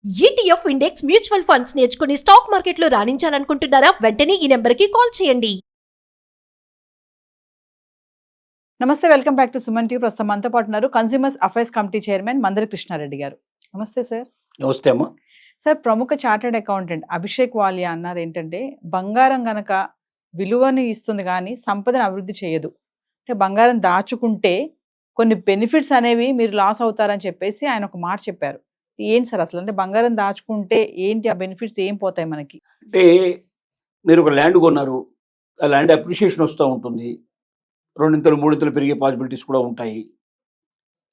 ETF index mutual funds నేర్చుకుని stock మార్కెట్లో రాణించాలనుకుంటున్నారా? వెంటనే ఈ నెంబర్కి కాల్ చేయండి. నమస్తే, welcome back to Suman TV. ప్రస్తుతం మనతో పాటు ఉన్నారు consumers affairs committee chairman Mandari Krishna Reddy గారు. నమస్తే సార్. నమస్తే అమ్మా. సార్, ప్రముఖ చార్టెడ్ అకౌంటెంట్ అభిషేక్ వాలియా అన్నారు ఏంటంటే, బంగారం గనక విలువని ఇస్తుంది కానీ సంపదను అభివృద్ధి చేయదు. అంటే బంగారం దాచుకుంటే కొన్ని బెనిఫిట్స్ అనేవి మీరు లాస్ అవుతారని చెప్పేసి ఆయన ఒక మాట చెప్పారు. ఏంటి సార్ అసలు? అంటే బంగారం దాచుకుంటే ఏంటి ఆ బెనిఫిట్స్, ఏం పోతాయి మనకి? అంటే మీరు ఒక ల్యాండ్ కొన్నారు, ఆ ల్యాండ్ అప్రిషియేషన్ వస్తూ ఉంటుంది, రెండింతలు మూడింతలు పెరిగే పాసిబిలిటీస్ కూడా ఉంటాయి.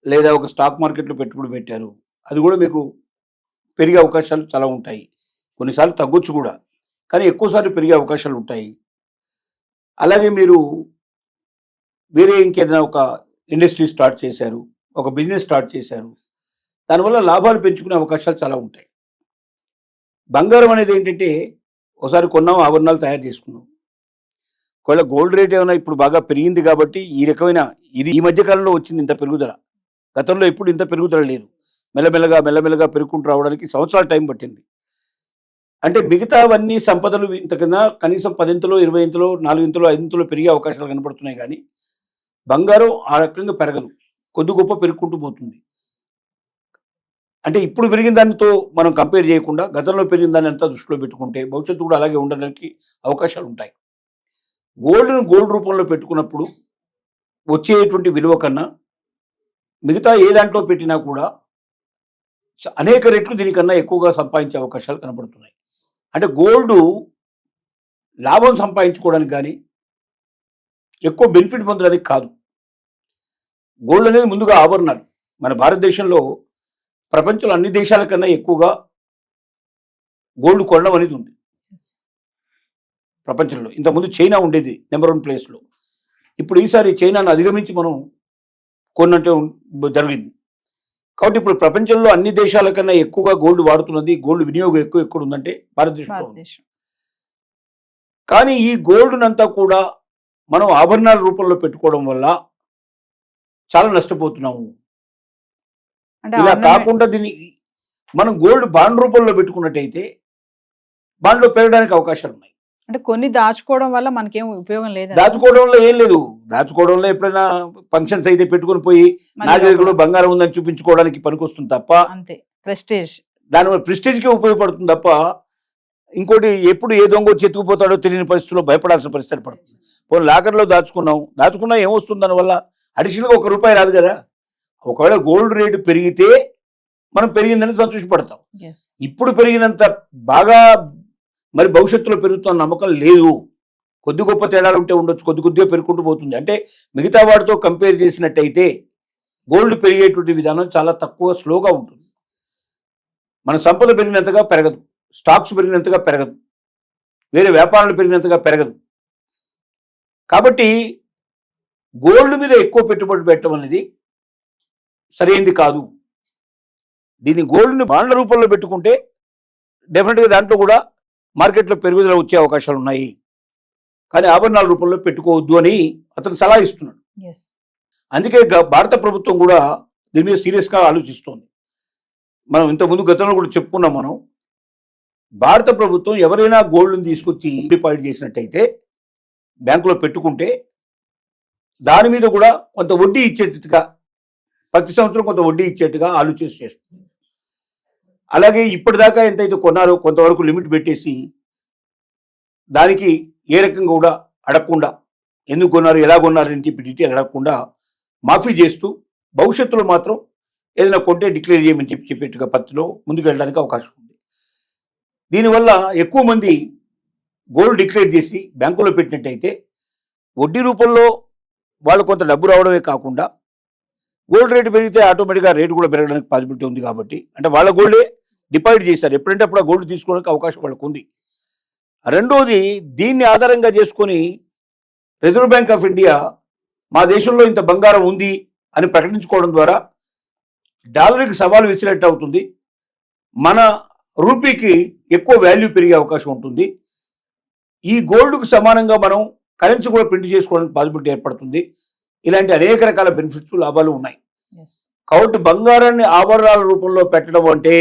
లేదా ఒక స్టాక్ మార్కెట్లో పెట్టుబడి పెట్టారు, అది కూడా మీకు పెరిగే అవకాశాలు చాలా ఉంటాయి. కొన్నిసార్లు తగ్గొచ్చు కూడా, కానీ ఎక్కువసార్లు పెరిగే అవకాశాలు ఉంటాయి. అలాగే మీరు వేరే ఇంకేదైనా ఒక ఇండస్ట్రీ స్టార్ట్ చేశారు, ఒక బిజినెస్ స్టార్ట్ చేశారు, దానివల్ల లాభాలు పెంచుకునే అవకాశాలు చాలా ఉంటాయి. బంగారం అనేది ఏంటంటే, ఒకసారి కొన్నాం, ఆభరణాలు తయారు చేసుకున్నాం. ఒకవేళ గోల్డ్ రేట్ ఏమైనా ఇప్పుడు బాగా పెరిగింది కాబట్టి ఈ రకమైన ఇది ఈ మధ్యకాలంలో వచ్చింది ఇంత పెరుగుదల. గతంలో ఎప్పుడు ఇంత పెరుగుదల లేదు. మెల్లమెల్లగా పెరుగుకుంటూ రావడానికి సంవత్సరాల టైం పట్టింది. అంటే మిగతావన్నీ సంపదలు ఇంత కింద కనీసం 10 20 4 5 పెరిగే అవకాశాలు కనపడుతున్నాయి, కానీ బంగారం ఆ రకంగా పెరగదు, కొద్ది గొప్ప పెరుగుకుంటూ పోతుంది. అంటే ఇప్పుడు పెరిగిన దానితో మనం కంపేర్ చేయకుండా గతంలో పెరిగిన దాన్ని అంతా దృష్టిలో పెట్టుకుంటే భవిష్యత్తు కూడా అలాగే ఉండడానికి అవకాశాలు ఉంటాయి. గోల్డ్ను గోల్డ్ రూపంలో పెట్టుకున్నప్పుడు వచ్చేటువంటి విలువ కన్నా మిగతా ఏ దాంట్లో పెట్టినా కూడా అనేక రెట్లు దీనికన్నా ఎక్కువగా సంపాదించే అవకాశాలు కనబడుతున్నాయి. అంటే గోల్డ్ లాభం సంపాదించుకోవడానికి కానీ ఎక్కువ బెనిఫిట్ పొందడానికి కాదు. గోల్డ్ అనేది ముందుగా ఆభరణాలు. మన భారతదేశంలో ప్రపంచంలో అన్ని దేశాల కన్నా ఎక్కువగా గోల్డ్ కొనడం అనేది ఉంది ప్రపంచంలో. ఇంతకుముందు చైనా ఉండేది నెంబర్ 1 ప్లేస్లో. ఇప్పుడు ఈసారి చైనాను అధిగమించి మనం కొన్నట్టే జరిగింది. కాబట్టి ఇప్పుడు ప్రపంచంలో అన్ని దేశాల కన్నా ఎక్కువగా గోల్డ్ వాడుతున్నది, గోల్డ్ వినియోగం ఎక్కడ ఉందంటే భారతదేశంలో. కానీ ఈ గోల్డ్నంతా కూడా మనం ఆభరణాల రూపంలో పెట్టుకోవడం వల్ల చాలా నష్టపోతున్నాము. ఇలా కాకుండా దీన్ని మనం గోల్డ్ బాండ్ రూపంలో పెట్టుకున్నట్టయితే బాండ్లో పెరగడానికి అవకాశాలు ఉన్నాయి. అంటే కొన్ని దాచుకోవడం వల్ల మనకేం ఉపయోగం లేదు. దాచుకోవడంలో ఏం లేదు. దాచుకోవడంలో ఎప్పుడైనా ఫంక్షన్స్ అయితే పెట్టుకుని పోయి నా దగ్గర కూడా బంగారం ఉందని చూపించుకోవడానికి పనికొస్తుంది తప్ప, అంతే, ప్రెస్టేజ్, దానివల్ల ప్రెస్టేజ్కి ఉపయోగపడుతుంది తప్ప ఇంకోటి ఎప్పుడు ఏ దొంగ వచ్చి ఎత్తుకుపోతాడో తెలియని పరిస్థితుల్లో భయపడాల్సిన పరిస్థితి పడుతుంది. పోనీ లాకర్లో దాచుకున్నా ఏమొస్తుంది? దానివల్ల అడిషనల్గా ₹1 రాదు కదా. ఒకవేళ గోల్డ్ రేటు పెరిగితే మనం పెరిగిందని సంతోషపడతాం. ఇప్పుడు పెరిగినంత బాగా మరి భవిష్యత్తులో పెరుగుతున్న నమ్మకం లేదు. కొద్ది గొప్ప తేడాలు ఉంటే ఉండొచ్చు, కొద్దిగా పెరుగుకుంటూ పోతుంది. అంటే మిగతా వాటితో కంపేర్ చేసినట్టయితే గోల్డ్ పెరిగేటువంటి విధానం చాలా తక్కువ, స్లోగా ఉంటుంది. మన సంపద పెరిగినంతగా పెరగదు, స్టాక్స్ పెరిగినంతగా పెరగదు, వేరే వ్యాపారాలు పెరిగినంతగా పెరగదు. కాబట్టి గోల్డ్ మీద ఎక్కువ పెట్టుబడి పెట్టడం అనేది సరైనది కాదు. దీన్ని గోల్డ్ని బాండ్ల రూపంలో పెట్టుకుంటే డెఫినెట్గా దాంట్లో కూడా మార్కెట్లో పెరుగుదల వచ్చే అవకాశాలు ఉన్నాయి. కానీ ఆభరణాల రూపంలో పెట్టుకోవద్దు అని అతను సలహా ఇస్తున్నాడు. అందుకే భారత ప్రభుత్వం కూడా దీని మీద సీరియస్గా ఆలోచిస్తోంది. మనం ఇంతకుముందు గతంలో కూడా చెప్పుకున్నాం. మనం భారత ప్రభుత్వం ఎవరైనా గోల్డ్ని తీసుకొచ్చి డిపాజిట్ చేసినట్టయితే బ్యాంకులో పెట్టుకుంటే దాని మీద కూడా కొంత వడ్డీ ఇచ్చేట్టుగా, ప్రతి సంవత్సరం కొంత వడ్డీ ఇచ్చేట్టుగా చేస్తుంది. అలాగే ఇప్పటిదాకా ఎంతైతే కొన్నారో కొంతవరకు లిమిట్ పెట్టేసి దానికి ఏ రకంగా కూడా అడగకుండా, ఎందుకు కొన్నారు, ఎలా కొన్నారు అని చెప్పి డీటెయిల్ అడగకుండా మాఫీ చేస్తూ భవిష్యత్తులో మాత్రం ఏదైనా కొంటే డిక్లేర్ చేయమని చెప్పేట్టుగా పద్ధతిలో ముందుకు వెళ్ళడానికి అవకాశం ఉంది. దీనివల్ల ఎక్కువ మంది గోల్డ్ డిక్లేర్ చేసి బ్యాంకులో పెట్టినట్టయితే వడ్డీ రూపంలో వాళ్ళు కొంత డబ్బు రావడమే కాకుండా గోల్డ్ రేటు పెరిగితే ఆటోమేటిక్గా రేటు కూడా పెరగడానికి పాసిబిలిటీ ఉంది. కాబట్టి అంటే వాళ్ళ గోల్డే డిపాజిట్ చేశారు, ఎప్పుడంటే అప్పుడు ఆ గోల్డ్ తీసుకోవడానికి అవకాశం వాళ్ళకు ఉంది. రెండోది, దీన్ని ఆధారంగా చేసుకొని రిజర్వ్ బ్యాంక్ ఆఫ్ ఇండియా మా దేశంలో ఇంత బంగారం ఉంది అని ప్రకటించుకోవడం ద్వారా డాలర్కి సవాలు విసిరేట్టు అవుతుంది. మన రూపీకి ఎక్కువ వాల్యూ పెరిగే అవకాశం ఉంటుంది. ఈ గోల్డ్కు సమానంగా మనం కరెన్సీ కూడా ప్రింట్ చేసుకోవడానికి పాసిబిలిటీ ఏర్పడుతుంది. ఇలాంటి అనేక రకాల బెనిఫిట్స్, లాభాలు ఉన్నాయి. కాబట్టి బంగారాన్ని ఆభరణాల రూపంలో పెట్టడం అంటే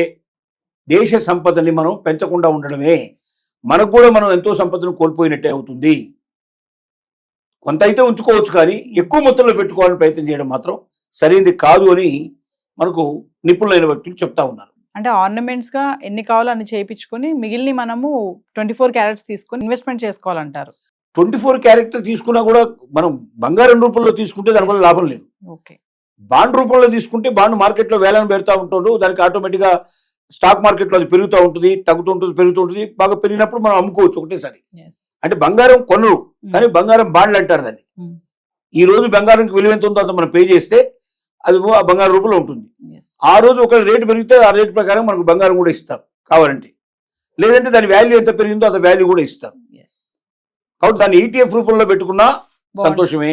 దేశ సంపదని మనం పెంచకుండా ఉండడమే. మనకు కూడా మనం ఎంతో సంపదను కోల్పోయినట్టే అవుతుంది. కొంత అయితే ఉంచుకోవచ్చు, కానీ ఎక్కువ మొత్తంలో పెట్టుకోవాలని ప్రయత్నం చేయడం మాత్రం సరైనది కాదు అని మనకు నిపుణులైన వ్యక్తులు చెప్తా ఉన్నారు. అంటే ఆర్నమెంట్స్ గా ఎన్ని కావాలో అన్ని చేయించుకొని మిగిలిన మనము 24 క్యారెట్స్ తీసుకొని ఇన్వెస్ట్మెంట్ చేసుకోవాలంటారు. 24 క్యారెక్టర్ తీసుకున్నా కూడా మనం బంగారం రూపంలో తీసుకుంటే దానివల్ల లాభం లేదు. ఓకే. బాండ్ రూపంలో తీసుకుంటే బాండ్ మార్కెట్లో వేలను పెడతా ఉంటాడు, దానికి ఆటోమేటిక్గా స్టాక్ మార్కెట్లో అది పెరుగుతూ ఉంటుంది, తగ్గుతుంటుంది, పెరుగుతుంటుంది. బాగా పెరిగినప్పుడు మనం అమ్ముకోవచ్చు ఒకటేసారి. అంటే బంగారం కొనరు, కానీ బంగారం బాండ్లు అంటారు దాన్ని. ఈ రోజు బంగారంకి విలువ ఎంత ఉందో అంత మనం పే చేస్తే అది ఆ బంగారం రూపంలో ఉంటుంది. ఆ రోజు ఒక రేటు పెరిగితే ఆ రేటు ప్రకారం మనకు బంగారం కూడా ఇస్తారు కావాలంటే, లేదంటే దాని వాల్యూ ఎంత పెరిగిందో అంత వాల్యూ కూడా ఇస్తారు. కాబట్టి దాన్ని ఈటీఎఫ్ రూపంలో పెట్టుకున్నా సంతోషమే.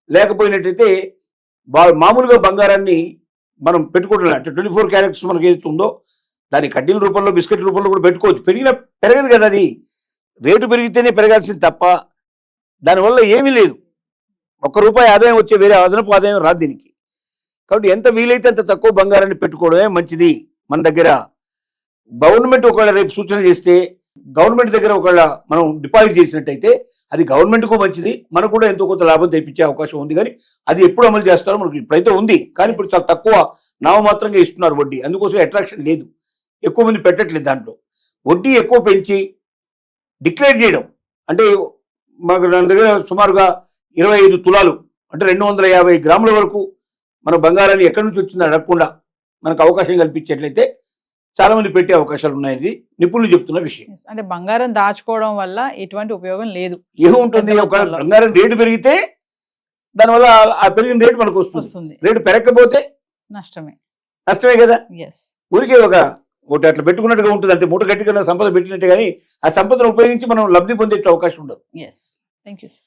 లేకపోయినట్టయితే మామూలుగా బంగారాన్ని మనం పెట్టుకోవడం అంటే 24 క్యారెట్స్ మనకి ఏదైతుందో దాని కడ్డీల రూపంలో, బిస్కెట్ రూపంలో కూడా పెట్టుకోవచ్చు. పెరగదు కదా అది. రేటు పెరిగితేనే పెరగాల్సింది తప్ప దానివల్ల ఏమీ లేదు. ₹1 ఆదాయం వచ్చే వేరే అదనపు ఆదాయం రాదు దీనికి. కాబట్టి ఎంత వీలైతే అంత తక్కువ బంగారాన్ని పెట్టుకోవడమే మంచిది. మన దగ్గర గవర్నమెంట్ ఒకవేళ రేపు సూచన చేస్తే, గవర్నమెంట్ దగ్గర ఒకవేళ మనం డిపాజిట్ చేసినట్టయితే అది గవర్నమెంట్కు మంచిది, మనకు కూడా ఎంతో కొంత లాభం తెప్పించే అవకాశం ఉంది. కానీ అది ఎప్పుడు అమలు చేస్తారో మనకు ఇప్పుడైతే ఉంది, కానీ ఇప్పుడు చాలా తక్కువ నామమాత్రంగా ఇస్తున్నారు వడ్డీ. అందుకోసం అట్రాక్షన్ లేదు, ఎక్కువ మంది పెట్టట్లేదు. దాంట్లో వడ్డీ ఎక్కువ పెంచి డిక్లేర్ చేయడం అంటే మాకు నా దగ్గర సుమారుగా 25 తులాలు అంటే 250 గ్రాముల వరకు మన బంగారాన్ని ఎక్కడి నుంచి వచ్చిందో అడగకుండా మనకు అవకాశం కల్పించేట్లయితే చాలా మంది పెట్టే అవకాశాలు ఉన్నాయి. నిపుణులు చెప్తున్న విషయం. అంటే బంగారం దాచుకోవడం వల్ల ఎటువంటి ఉపయోగం లేదు. ఏముంటుంది, ఒక బంగారం రేటు పెరిగితే దానివల్ల ఆ పెరిగిన రేటు మనకు వస్తుంది. రేటు పెరగకపోతే నష్టమే కదా. ఊరికే ఒకటి అట్లా పెట్టుకున్నట్టుగా ఉంటుంది అంతే. మూట గట్టిగా సంపద పెట్టినట్టు, కానీ ఆ సంపదను ఉపయోగించి మనం లబ్ధి పొందే అవకాశం ఉండదు. Thank you sir.